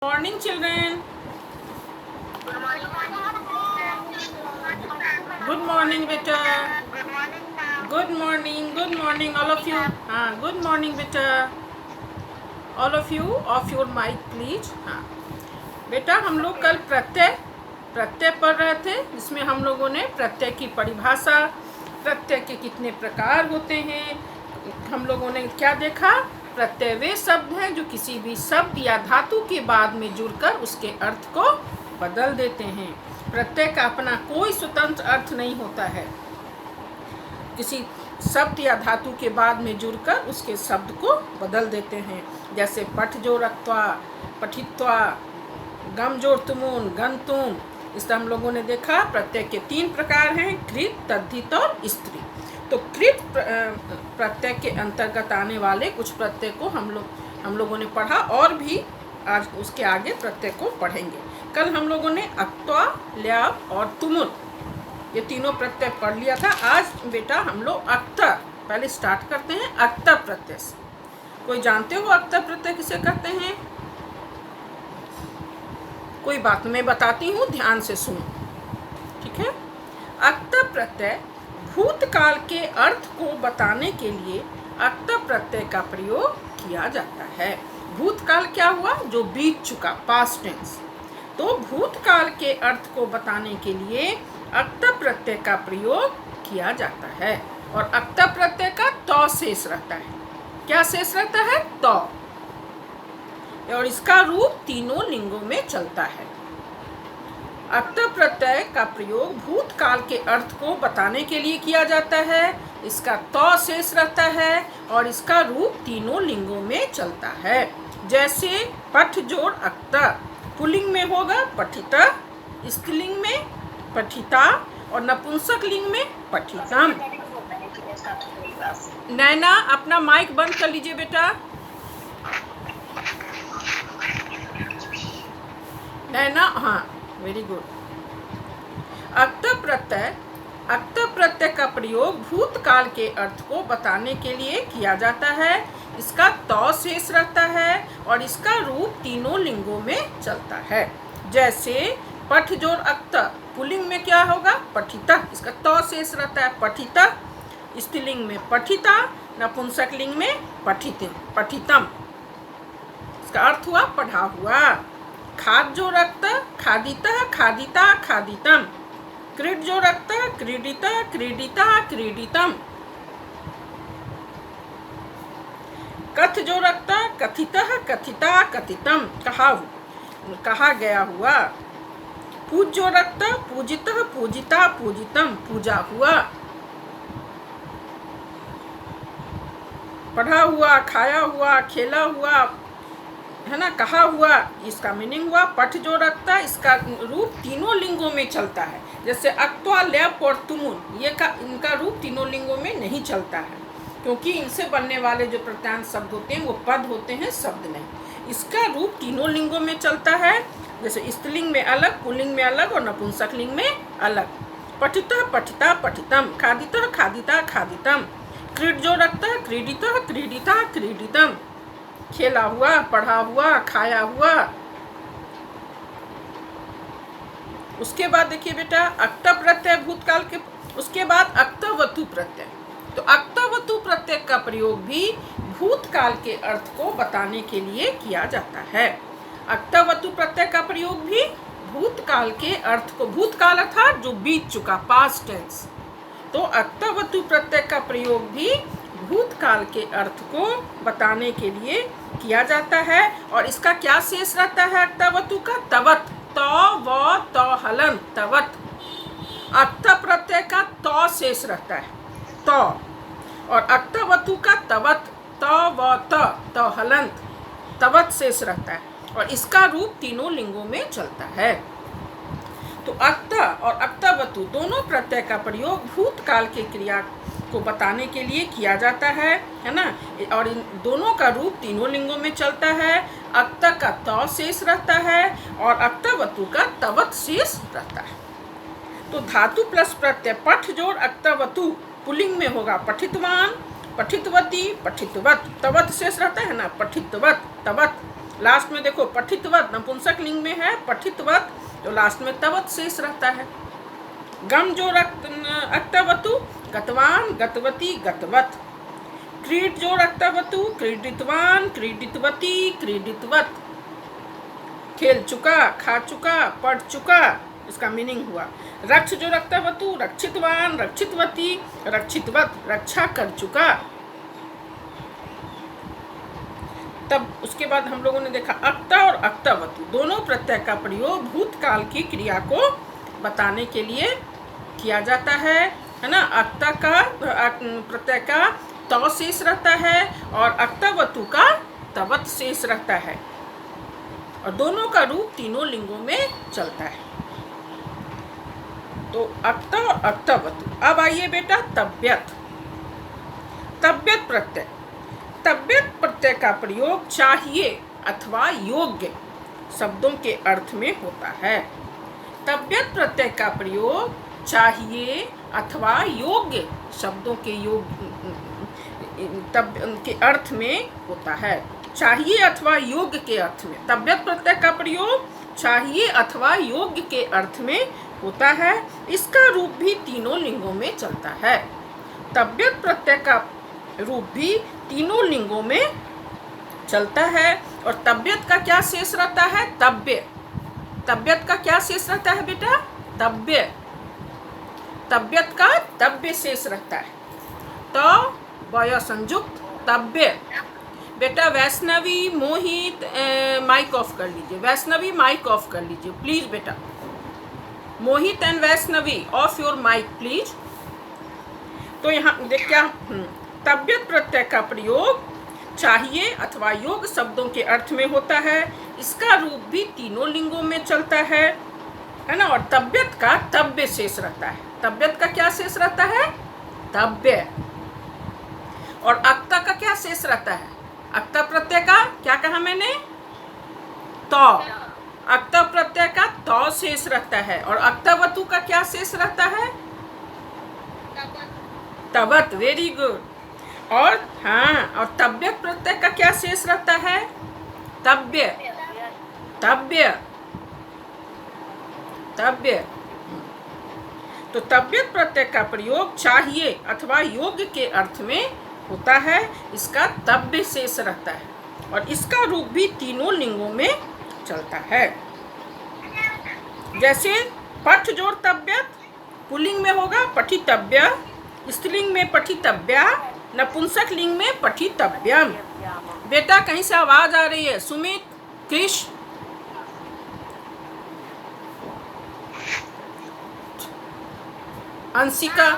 Morning, children. Good morning, beta. Good morning, all of you. हाँ, good morning, beta. All of you, off your mic, please. हाँ, बेटा हम लोग कल प्रत्यय पढ़ रहे थे, जिसमें हम लोगों ने प्रत्यय की परिभाषा, प्रत्यय के कितने प्रकार होते हैं, हम लोगों ने क्या देखा। प्रत्यय वे शब्द हैं जो किसी भी शब्द या धातु के बाद में जुड़कर उसके अर्थ को बदल देते हैं। प्रत्यय का अपना कोई स्वतंत्र अर्थ नहीं होता है, किसी शब्द या धातु के बाद में जुड़कर उसके शब्द को बदल देते हैं। जैसे पठ जोड़ अक्त्वा, पठित्वा, गम जोड़ तुमुन, गंतुम। इससे हम लोगों ने देखा प्रत्यय के 3 प्रकार हैं, कृत, तद्धित और स्त्री। तो कृत प्रत्यय के अंतर्गत आने वाले कुछ प्रत्यय को हम लोगों ने पढ़ा, और भी आज उसके आगे प्रत्यय को पढ़ेंगे। कल हम लोगों ने अक्त्वा, ल्याव और तुमुन ये तीनों प्रत्यय पढ़ लिया था। आज बेटा हम लोग अक्त पहले स्टार्ट करते हैं अक्त प्रत्यय से। कोई जानते हो अक्त प्रत्यय किसे कहते हैं? कोई बात मैं बताती हूँ, ध्यान से सुनो, ठीक है। अक्त प्रत्यय भूतकाल के अर्थ को बताने के लिए अक्त प्रत्यय का प्रयोग किया जाता है। भूतकाल क्या हुआ? जो बीत चुका, पास्ट टेंस। तो भूतकाल के अर्थ को बताने के लिए अक्त प्रत्यय का प्रयोग किया जाता है। और अक्त प्रत्यय का तो शेष रहता है। क्या शेष रहता है? तो। और इसका रूप तीनों लिंगों में चलता है। अक्त प्रत्यय का प्रयोग भूतकाल के अर्थ को बताने के लिए किया जाता है। इसका तो शेष रहता है और इसका रूप तीनों लिंगों में चलता है। जैसे पठ जोड़ अक्त, पुल्लिंग में होगा पठिता, स्त्रीलिंग में पठिता और नपुंसक लिंग में पठितम। नैना अपना माइक बंद कर लीजिए बेटा। नैना, हाँ, वेरी गुड। अक्त प्रत्यय का प्रयोग भूतकाल के अर्थ को बताने के लिए किया जाता है। इसका तो शेष रहता है और इसका रूप तीनों लिंगों में चलता है। जैसे पठ जोड़ अक्त, पुल्लिंग में क्या होगा? पठिता, इसका तो शेष रहता है पठिता, स्त्रीलिंग में पठिता, नपुंसक लिंग में पठितम। इसका अर्थ हुआ पढ़ा हुआ। खाद जो रक्त, खादिता, खादिता, खादितम। क्रीड जो रक्त, क्रीडिता, क्रीडिता, क्रीडितम। कथ जो रक्त, कथितः, कथिता, कथितम। कहा गया हुआ। पूज जो रक्त, पूजितः, पूजिता, पूजितम। पूजा हुआ, पढ़ा हुआ, खाया हुआ, खेला हुआ, है ना, कहा हुआ। इसका मीनिंग हुआ पठ जो रखता, इसका रूप तीनों लिंगों में चलता है। जैसे अक्त्वा, ल्याव और तुमुन, इनका रूप तीनों लिंगों में नहीं चलता है, क्योंकि इनसे बनने वाले जो प्रत्यांत शब्द होते हैं वो पद होते हैं, शब्द नहीं। इसका रूप तीनों लिंगों में चलता है। जैसे स्त्रीलिंग में अलग, पुल्लिंग में अलग और नपुंसक लिंग में अलग। पठितः, पठिता, पठितम। खादितः, खादिता, खादितम। क्रीड जो रखता, क्रीडितः, क्रीडिता, क्रीडितम। खेला हुआ, पढ़ा हुआ, खाया हुआ। उसके बाद देखिए बेटा अक्त प्रत्यय भूतकाल के, उसके बाद अक्तवतु प्रत्यय। तो अक्तवतु प्रत्यय का प्रयोग भी भूतकाल के अर्थ को बताने के लिए किया जाता है। अक्तवतु प्रत्यय का प्रयोग भी भूतकाल के अर्थ को, भूतकाल अर्थात जो बीत चुका, पास्ट टेंस। तो अक्तवतु प्रत्यय का प्रयोग भी भूतकाल के अर्थ को बताने के लिए किया जाता है। और इसका क्या शेष रहता है अक्तवतु का? तवत, तो व तो हलन, तवत। अक्त प्रत्यय का तो शेष रहता है, तो। और अक्तवतु का तवत, तो व तो हलंत, तवत शेष रहता है और इसका रूप तीनों लिंगों में चलता है। तो अक्त और अक्तवतु दोनों प्रत्यय का प्रयोग भूतकाल के क्रिया को बताने के लिए किया जाता है ना। और इन दोनों का रूप तीनों लिंगों में चलता है। अक्त का तो शेष रहता है और अक्तवतु का तवत शेष रहता है। तो धातु प्लस प्रत्यय पठ जोड़ अक्तवतु, पुल्लिंग में होगा पठितवान, पठितवती, पठितवत। तवत शेष रहता है ना, पठितवत, तवत। लास्ट में देखो पठितवत नपुंसक लिंग में है, पठितवत तो लास्ट में तवत शेष रहता है। गम जो अक्तवतु गतवान गतवती गतवत। क्रीड जो अक्तवतु क्रीडितवान क्रीडितवती क्रीडितवत। खेल चुका, खा चुका, पढ़ चुका, इसका मीनिंग हुआ। रक्ष जो रक्तवतु रक्षितवान रक्षितवती रक्षितवत, रक्षा कर चुका। तब उसके बाद हम लोगों ने देखा अक्ता और अक्तवतु दोनों प्रत्यय का प्रयोग भूतकाल की क्रिया को बताने के लिए किया जाता है ना। अक्ता का प्रत्यय का तौ शेष रहता है और अक्तवतु का तवत शेष रहता है, और दोनों का रूप तीनों लिंगों में चलता है। तो अक्ता और अक्तवतु। अब आइए बेटा तब्यत। तब्यत प्रत्यय। तब्यत प्रत्यय का प्रयोग चाहिए अथवा योग्य शब्दों के अर्थ में होता है। तब्यत प्रत्यय का प्रयोग चाहिए अथवा योग्य शब्दों के के अर्थ में होता है। चाहिए अथवा योग्य के अर्थ में तब्यत प्रत्यय का प्रयोग चाहिए अथवा योग्य के अर्थ में होता है। इसका रूप भी तीनों लिंगों में चलता है। तब्यत प्रत्यय का रूप भी तीनों लिंगों में चलता है। और तब्यत का क्या शेष रहता है? तब्य। तब्यत का क्या शेष रहता है बेटा? तब्य। तब्यत का तब्य शेष रहता है। तो वय संयुक्त तब्य। बेटा वैष्णवी मोहित माइक ऑफ कर लीजिए। वैष्णवी माइक ऑफ कर लीजिए प्लीज बेटा। Mohit and Vaishnavi off your mic please. तो यहाँ देख क्या तब्यत प्रत्यय का प्रयोग चाहिए अथवा योग्य शब्दों के अर्थ में होता है। इसका रूप भी तीनों लिंगों में चलता है ना। और तब्यत का तब्य शेष रहता है। तब्यत का क्या शेष रहता है? तब्य। और अक्ता का क्या शेष रहता है? अक्ता प्रत्यय का क्या कहा मैंने? तो। अक्ता प्रत्यय का तो शेष रहता है। और अक्तवतु का क्या शेष रहता है? तवत। Very good. और हाँ, और तब्यत प्रत्यय का क्या शेष रहता है? तब्य। तब्य। तब्य। तो तब्यत प्रत्यय का प्रयोग चाहिए अथवा योग्य के अर्थ में होता है। इसका तब्य शेष रहता है और इसका रूप भी तीनों लिंगों में चलता है। जैसे पठ जोड़ तब्यत पुल्लिंग में होगा पठितव्य, स्त्रीलिंग में पठितव्या, नपुंसक लिंग में पठितव्यम। बेटा कहीं से आवाज आ रही है? सुमित, कृष, अंशिका।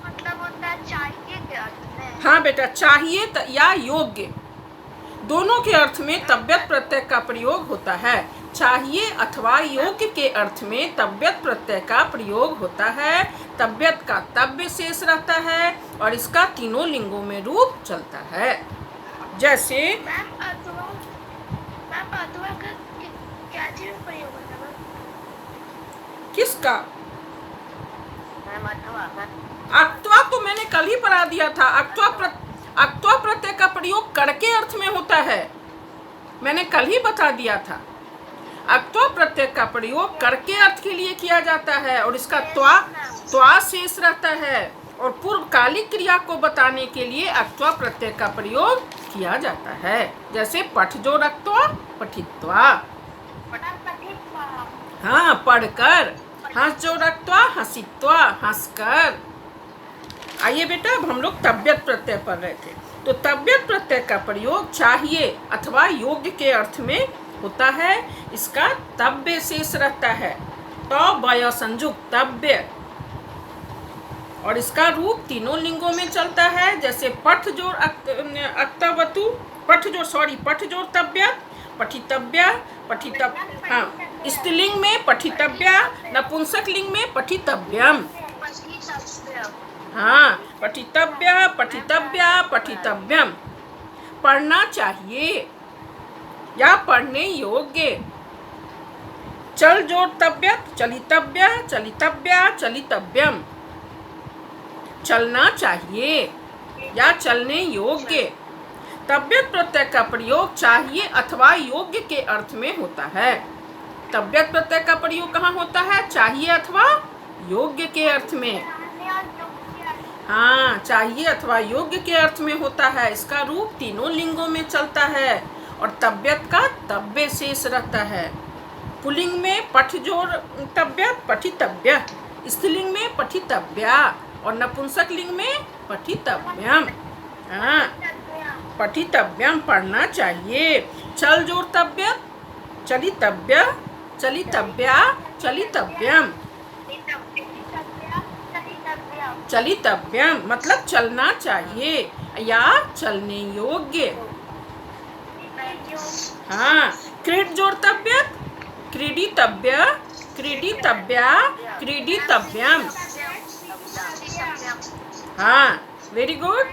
मतलब होता है चाहिए के अर्थ में। हाँ बेटा, चाहिए या योग्य दोनों के अर्थ में तब्यत प्रत्यय का प्रयोग होता है। चाहिए अथवा योग्य के अर्थ में तब्यत प्रत्यय का प्रयोग होता है। तब्यत का तब्य शेष रहता है और इसका तीनों लिंगों में रूप चलता है। जैसे अथवा का क्या चीज में प्रयोग होता है? किसका? अक्त्वा तो मैंने कल ही पढ़ा दिया था। अक्त्वा प्रत्यय का प्रयोग करके अर्थ में होता है, मैंने कल ही बता दिया था। अक्त्वा प्रत्यय का प्रयोग करके अर्थ के लिए किया जाता है और इसका त्वा शेष रहता है और पूर्वकालिक क्रिया को बताने के लिए अक्त्वा प्रत्यय का प्रयोग किया जाता है। जैसे पठ जो रक्त्वा पठित्वा। हाँ, पढ़कर। हंस जो रक्त्वा हंसित्वा, हंसकर। आइए बेटा, अब हम लोग तब्यत प्रत्यय पढ़ रहे थे। तो तब्यत प्रत्यय का प्रयोग चाहिए अथवा योग्य के अर्थ में होता है। इसका तब्य शेष रहता है। तो वय संयुक्त तब्य और इसका रूप तीनों लिंगों में चलता है। जैसे पठ जोड़ अक्तवतु, पठ जोड़ तब्यत, पठितव्या, हाँ, स्त्रीलिंग में पठितव्या, नपुंसक लिंग में पठितव्यम। हाँ, पठितव्या, पठितव्या, पठितव्यम। पढ़ना चाहिए या पढ़ने योग्य। चल जोड़ तब्यत, चलितव्या, चलितव्या, चलितव्यम। चलना चाहिए या चलने योग्य। तव्यत प्रत्यय का प्रयोग चाहिए अथवा योग्य के अर्थ में होता है। तव्यत प्रत्यय का प्रयोग कहाँ होता है? चाहिए अथवा योग्य के अर्थ में। हाँ, चाहिए अथवा योग्य के अर्थ में होता है। इसका रूप तीनों लिंगों में चलता है और तव्यत का तव्य शेष रहता है। पुल्लिंग में पठ जोड़ तव्यत पठितव्य, स्त्रीलिंग में पठितव्या और नपुंसक लिंग में पठितव्यम। हाँ, पठितव्यम पढ़ना चाहिए। चल जोड़ तव्यत चलितव्य, चलितव्या, चलितव्यम। चलितव्यम मतलब चलना चाहिए या चलने योग्य। हाँ, क्रीड जोड़ तव्यत क्रीडितव्य, क्रीडितव्या, क्रीडितव्यम। हाँ, वेरी गुड।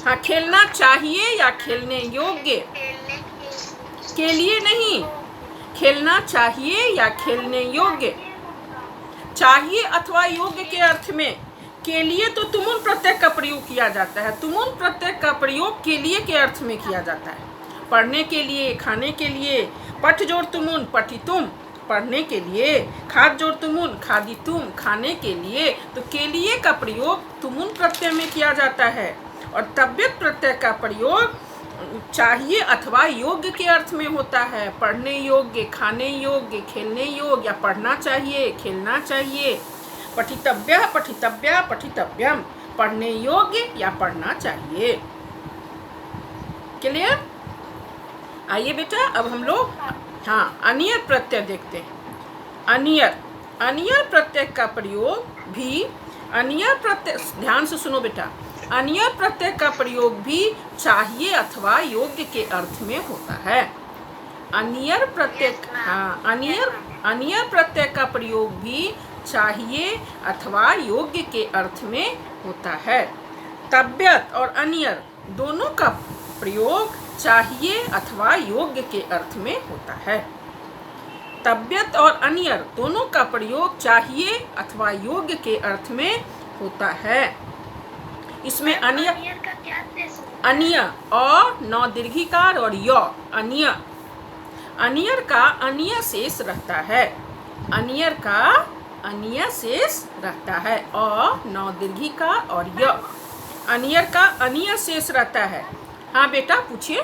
हाँ, खेलना चाहिए या खेलने योग्य। के लिए नहीं, खेलना चाहिए या खेलने योग्य। चाहिए अथवा योग्य के अर्थ में के लिए तो तुमुल प्रत्यय का प्रयोग किया जाता है। तुमुल प्रत्यय का प्रयोग के लिए के अर्थ में किया जाता है। पढ़ने के लिए, खाने के लिए। पठ जोड़ तुमुन पठितुम, पढ़ने के लिए। खाद जोड़ तुमुन खादितुम, खाने के लिए। तो के लिए का प्रयोग तुमुल प्रत्यय में किया जाता है और तव्यत प्रत्यय का प्रयोग चाहिए अथवा योग्य के अर्थ में होता है। पढ़ने योग्य, खाने योग्य, खेलने योग्य या पढ़ना चाहिए, खेलना चाहिए। पठितव्य, पठितव्या, पठितव्यम, पढ़ने योग्य या पढ़ना चाहिए। क्लियर? आइए बेटा, अब हम लोग अनियर प्रत्यय देखते हैं। अनियर प्रत्यय का प्रयोग भी अनियर प्रत्यय, ध्यान से सुनो बेटा, अनियर प्रत्यय का प्रयोग भी चाहिए अथवा योग्य के अर्थ में होता है। अनियर प्रत्यय, अनियर प्रत्यय का प्रयोग भी चाहिए अथवा योग्य के अर्थ में होता है। तव्यत और अनियर दोनों का प्रयोग चाहिए अथवा योग्य के अर्थ में होता है। तव्यत और अनियर दोनों का प्रयोग चाहिए अथवा योग्य के अर्थ में होता है। इसमें अनिय और नौ दीर्घिकार और य अनियर का अनिय शेष रहता है। अनियर का अनिय शेष रहता है और नौ दीर्घिकार और य। अनियर का अनिय शेष रहता है। हाँ बेटा, पूछिए।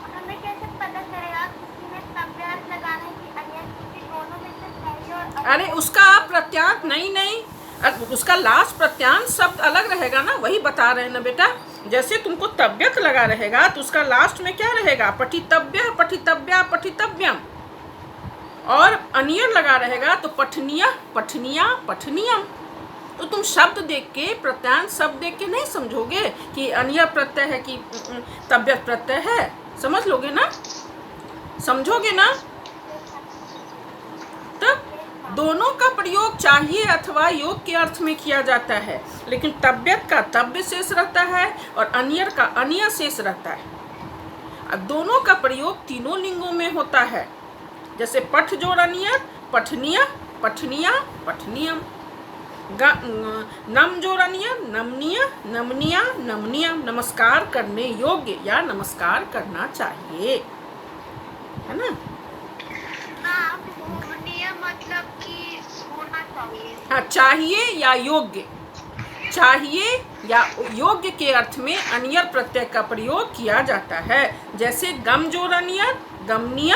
हमें कैसे पता चलेगा किसी में तव्यत लगाने की अनियर, क्योंकि दोनों में से पहले और अरे उसका प्रत्यांत नहीं, उसका लास्ट प्रत्यांत शब्द अलग रहेगा ना, वही बता रहे हैं ना बेटा। जैसे तुमको तव्यत लगा रहेगा तो उसका लास्ट में क्या रहेगा? पठितव्य, पठितव्या, पठितव्यम। और अनियर लगा रहेगा तो पठनीय, पठनिया, पठनियम। तो तुम शब्द देख के, प्रत्यांत शब्द देख के नहीं समझोगे कि अनियर प्रत्यय है कि तव्यत प्रत्यय है। समझ लोगे ना, समझोगे ना। तब दोनों का प्रयोग चाहिए अथवा योग के अर्थ में किया जाता है, लेकिन तव्यत का तव्य शेष रहता है और अनियर का अनिय शेष रहता है। अब दोनों का प्रयोग तीनों लिंगों में होता है। जैसे पठ जोड़ अनियर पठनीय, पठनिया, पठनियम। नम जोड़ अनियर नमनीय, नमनिया, नमनियम। नमस्कार करने योग्य या नमस्कार करना चाहिए, है ना। मतलब कि होना चाहिए। हाँ, चाहिए या योग्य, चाहिए या योग्य के अर्थ में अनियर प्रत्यय का प्रयोग किया जाता है। जैसे गम जोड़ अनियर गमनीय,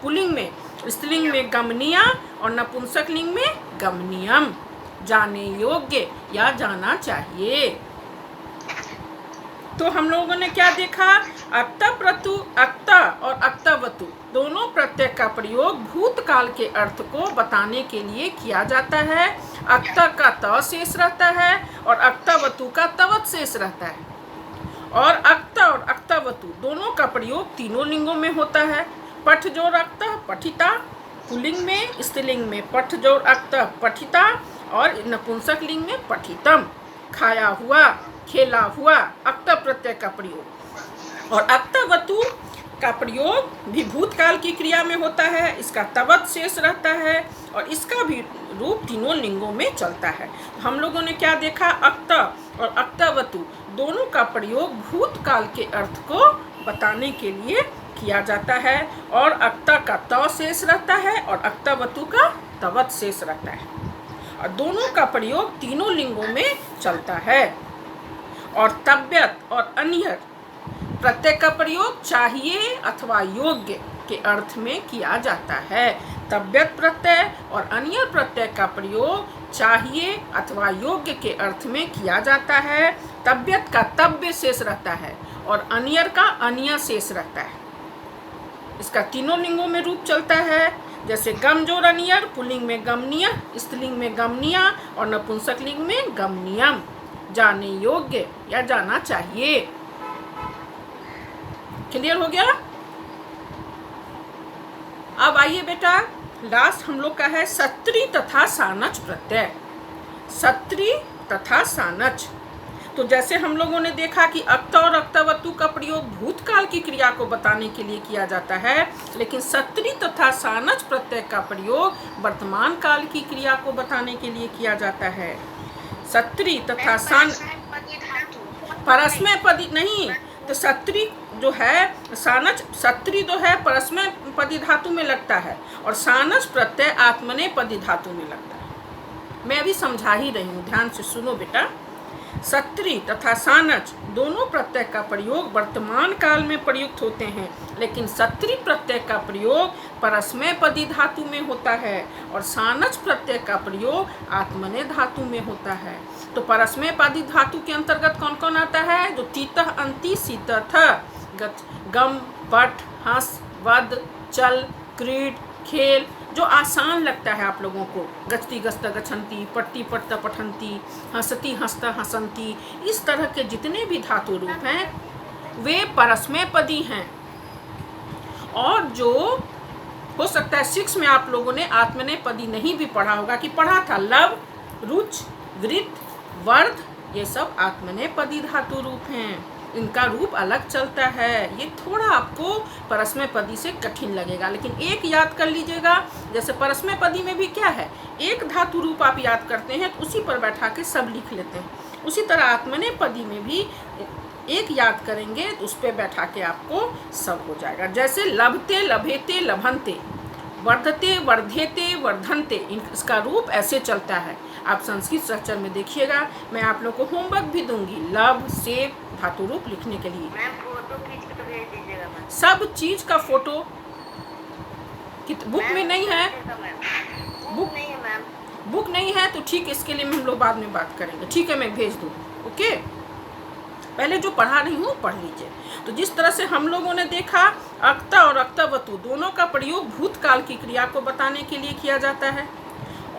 पुल्लिंग में, स्त्रीलिंग में गमनीया और नपुंसक लिंग में गमनीयम, जाने योग्य या जाना चाहिए। तो हम लोगों ने क्या देखा? अक्तप्रतु, अक्त और अक्तवतु दोनों प्रत्यय का प्रयोग भूतकाल के अर्थ को बताने के लिए किया जाता है। अक्त का त शेष रहता है और अक्तवतु का तवत शेष रहता है। और अक्त और अक्तवतु दोनों का प्रयोग तीनों लिंगों में होता है। पठ जोड़ अक्त पठिता, पुल्लिंग में, स्त्रीलिंग में पठ जोड़ अक्त पठिता और नपुंसक लिंग में पठितम। खाया हुआ, खेला हुआ, अक्त प्रत्यय का प्रयोग। और अक्तवतु का प्रयोग भी भूतकाल की क्रिया में होता है। इसका तवत शेष रहता है और इसका भी रूप तीनों लिंगों में चलता है। हम लोगों ने क्या देखा, अक्त और अक्तवतु दोनों का प्रयोग भूतकाल के अर्थ को बताने के लिए किया जाता है और अक्ता का त शेष रहता है और अक्तवतु का तवत शेष रहता है और दोनों का प्रयोग तीनों लिंगों में चलता है। और तब्यत और अन्य प्रत्यय का प्रयोग चाहिए अथवा योग्य के अर्थ में किया जाता है। तब्यत प्रत्यय और अन्य प्रत्यय का प्रयोग चाहिए अथवा योग्य के अर्थ में किया जाता है। तब्यत का तब्य शेष रहता है और अन्यर का अन्य शेष रहता है। इसका तीनों लिंगों में रूप चलता है, जैसे गमजोर अन्यर पुल्लिंग में गमनीय, स्त्रीलिंग में गमनीय और नपुंसक लिंग में गमनीयम, जाने योग्य या जाना चाहिए। क्लियर हो गया? अब आइए बेटा, लास्ट हम लोग का है सत्री तथा सानच प्रत्यय। सत्री तथा सानच, तो जैसे हम लोगों ने देखा कि अक्त और अक्तवतु का प्रयोग भूतकाल की क्रिया को बताने के लिए किया जाता है, लेकिन सत्री तथा सानच प्रत्यय का प्रयोग वर्तमान काल की क्रिया को बताने के लिए किया जाता है। सत्री तथा परस्मय पदी नहीं, तो सत्री जो है सानच, सत्री जो है परस्मय पदी धातु में लगता है और सानच प्रत्यय आत्मनेपदी धातु में लगता है। मैं अभी समझा ही रही हूँ, ध्यान से सुनो बेटा। सत्री तथा सानच दोनों प्रत्यय का प्रयोग वर्तमान काल में प्रयुक्त होते हैं, लेकिन सत्री प्रत्यय का प्रयोग परस्मय पदी धातु में होता है और सानच प्रत्यय का प्रयोग आत्मनेय धातु में होता है। तो परस्मय पदी धातु के अंतर्गत कौन कौन आता है? जो तीतः अंति सीतथ, गम, पठ, हंस, वद, चल, क्रीड, खेल, जो आसान लगता है आप लोगों को, गच्छति गस्त गच्छन्ति, पठति पठत पठन्ति, हंसति हंसत हंसन्ति, इस तरह के जितने भी धातु रूप हैं वे परस्मय पदी हैं। और जो हो सकता है 6 में आप लोगों ने आत्मनेय पदी नहीं भी पढ़ा होगा, कि पढ़ा था लव, रुच, वृत्त, वर्ध, ये सब आत्मनेय पदी धातु रूप हैं। इनका रूप अलग चलता है। ये थोड़ा आपको परस्मय पदी से कठिन लगेगा, लेकिन एक याद कर लीजिएगा, जैसे परस्मय पदी में भी क्या है, एक धातु रूप आप याद करते हैं तो उसी पर बैठा के सब लिख लेते हैं, उसी तरह आत्मनेय पदी में भी एक याद करेंगे तो उस पर बैठा के आपको सब हो जाएगा। जैसे लभते लभेते लभंते, वर्धते वर्धेते वर्धनते, इसका रूप ऐसे चलता है। आप संस्कृत स्ट्रक्चर में देखिएगा, मैं आप लोग को होमवर्क भी दूंगी लव से धातु रूप लिखने के लिए। मैम फोटो खींच के तो भेज दीजिएगा मैम। सब चीज का फोटो बुक में नहीं है, बुक नहीं है मैम। बुक नहीं है तो ठीक, इसके लिए हम लोग बाद में बात करेंगे, ठीक है, मैं भेज दूँ। ओके, पहले जो पढ़ा रही हूँ पढ़ लीजिए। तो जिस तरह से हम लोगों ने देखा, अक्ता और अक्तवतु दोनों का प्रयोग भूतकाल की क्रिया को बताने के लिए किया जाता है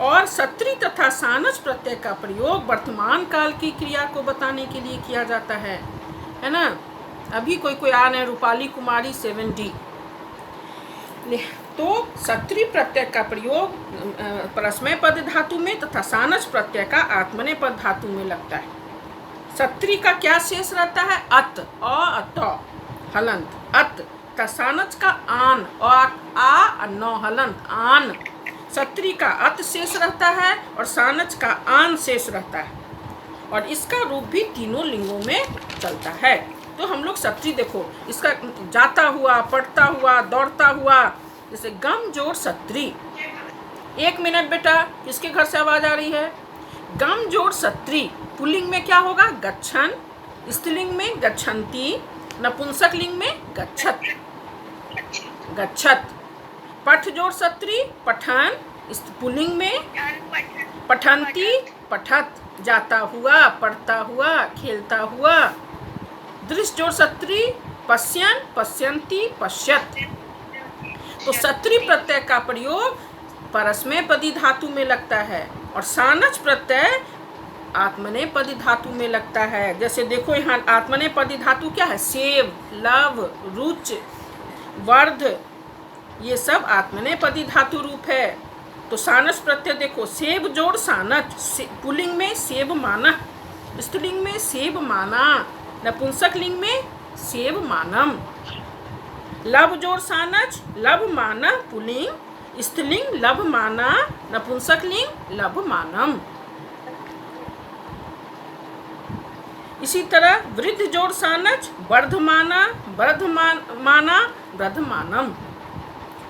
और सत्री तथा सानच प्रत्यय का प्रयोग वर्तमान काल की क्रिया को बताने के लिए किया जाता है ना। अभी कोई आ रहे हैं, रूपाली कुमारी 7D। तो सत्री प्रत्यय का प्रयोग परस्मय पद धातु में तथा सानच प्रत्यय का आत्मनेय पद धातु में लगता है। सत्री का क्या शेष रहता है? अत, अत हलंत, अत। सानच का आन, आ न हलंत, आन। सत्री का अत शेष रहता है और सानच का आन शेष रहता है और इसका रूप भी तीनों लिंगों में चलता है। तो हम लोग सत्री देखो, इसका जाता हुआ, पढ़ता हुआ, दौड़ता हुआ, जैसे गम जोड़ सत्री। 1 मिनट बेटा, किसके घर से आवाज आ रही है? गम जोड़ सत्री पुल्लिंग में क्या होगा? गच्छन, स्त्रीलिंग में गच्छन्ति, नपुंसक लिंग में गच्छत, गच्छत। पठ जोड़ सत्री पठन, पुल्लिंग में पठन्ति, पठत, जाता हुआ, पढ़ता हुआ, खेलता हुआ। दृश्य जोड़ सत्री पश्यन, पश्यन्ति, पश्यत। तो सत्री प्रत्यय का प्रयोग परस्मय पदी धातु में लगता है और सानच प्रत्यय आत्मनेय पदी धातु में लगता है। जैसे देखो यहाँ आत्मनेय पदी धातु क्या है? सेव, लव, रुच, वर्ध, ये सब आत्मनेय पदी धातु रूप है। तो सानच प्रत्यय देखो, सेव जोड़ सानच, पुल्लिंग में सेव माना, स्त्रीलिंग में सेव माना, नपुंसक लिंग में सेवमानम। लब जोड़ सानच, लभमाना पुल्लिंग, स्त्रीलिंग लभमाना, नपुंसकलिंग लभमानम। इसी तरह वृद्ध जोड़ सानच, वर्धमाना, वर्धमाना, वर्धमानम।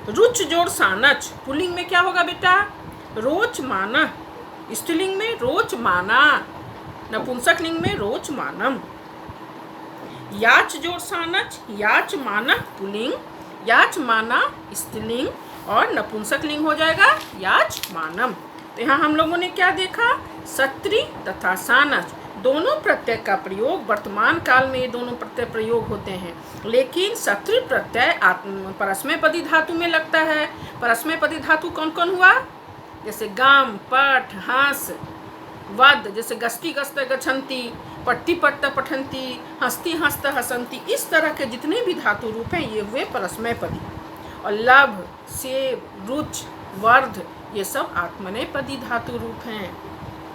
रुच जोड़ सानच, पुल्लिंग में क्या होगा बेटा? रोचमाना, स्त्रीलिंग में रोचमाना, नपुंसकलिंग में रोचमानम। याच जोड़ सानच, याचमाना पुल्लिंग, याचमाना स्त्रीलिंग, और नपुंसकलिंग हो जाएगा याचमानम। तो यहाँ हम लोगों ने क्या देखा? सत्री तथा सानच दोनों प्रत्यय का प्रयोग, वर्तमान काल में ये दोनों प्रत्यय प्रयोग होते हैं, लेकिन सत्री प्रत्यय परस्मैपदी धातु में लगता है। परस्मैपदी धातु कौन कौन हुआ? जैसे गाम, पठ, हंस, वद, जैसे गस्ती गस्त गच्छन्ति, पट्टी पट्ट पठन्ति, हंसती हंसत हसंती, इस तरह के जितने भी धातु रूप हैं ये हुए परस्मैपदी। और लभ, सेव, रुच, वर्ध ये सब आत्मनेपदी धातु रूप हैं।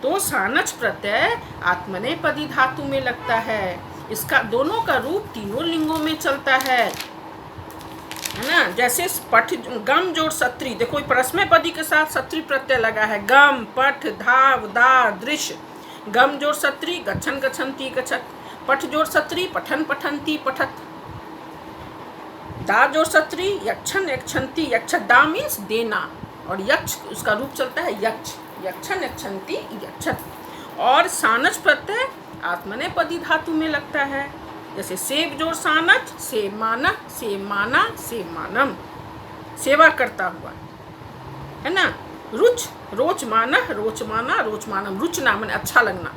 तो सानच प्रत्यय आत्मनेपदी धातु में लगता है। इसका दोनों का रूप तीनों लिंगों में चलता है ना। जैसे पठ, गम जोड़ सत्री, देखो परस्मैपदी के साथ सत्री प्रत्यय लगा है। गम, पठ, धाव, दा, दृश्य। गम जोड़ सत्री, गच्छन गच्छन्ति गच्छत। पठ जोड़ सत्री, पठन पठन्ति पठत। दा जोड़ सत्री, यक्षन यक्षन्ति यक्षत। दा मीन्स देना, और यक्ष उसका रूप चलता है यक्ष, यक्षन यक्षन्ति यक्षत। और सानच प्रत्यय आत्मनेपदी धातु में लगता है। जैसे सेव जोड़ सानच, सेवमाना, सेवमाना, सेवमानम, सेवा करता हुआ, है ना। रुच, रोचमाना, रोचमाना, रोचमानम, रुचना माने अच्छा लगना।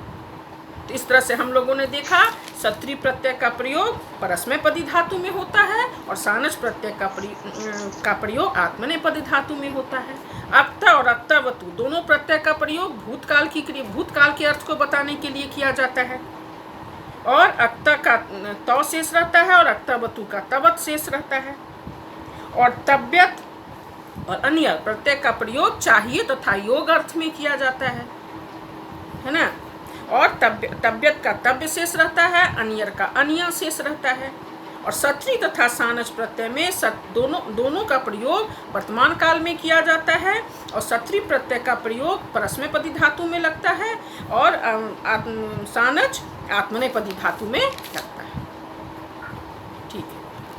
तो इस तरह से हम लोगों ने देखा सत्री प्रत्यय का प्रयोग परस्मैपदी धातु में होता है और सानच प्रत्यय का प्रयोग आत्मनेपदी धातु में होता है। अक्ता और अक्तावतु दोनों प्रत्यय का प्रयोग भूतकाल के अर्थ को बताने के लिए किया जाता है। और अक्ता का तौ शेष रहता है और अक्तावतु का तवत शेष रहता है। और तब्यत और अन्य प्रत्यय का प्रयोग चाहिए तथा योग अर्थ में किया जाता है ना। और तब्यत का तब्य शेष रहता है, अन्यर का अन्य शेष रहता है। और सत्री तथा सानच प्रत्यय में दोनों का प्रयोग वर्तमान काल में किया जाता है। और सत्री प्रत्यय का प्रयोग परस्मैपदी धातु में लगता है और सानच आत्मनेपदी धातु में लगता है।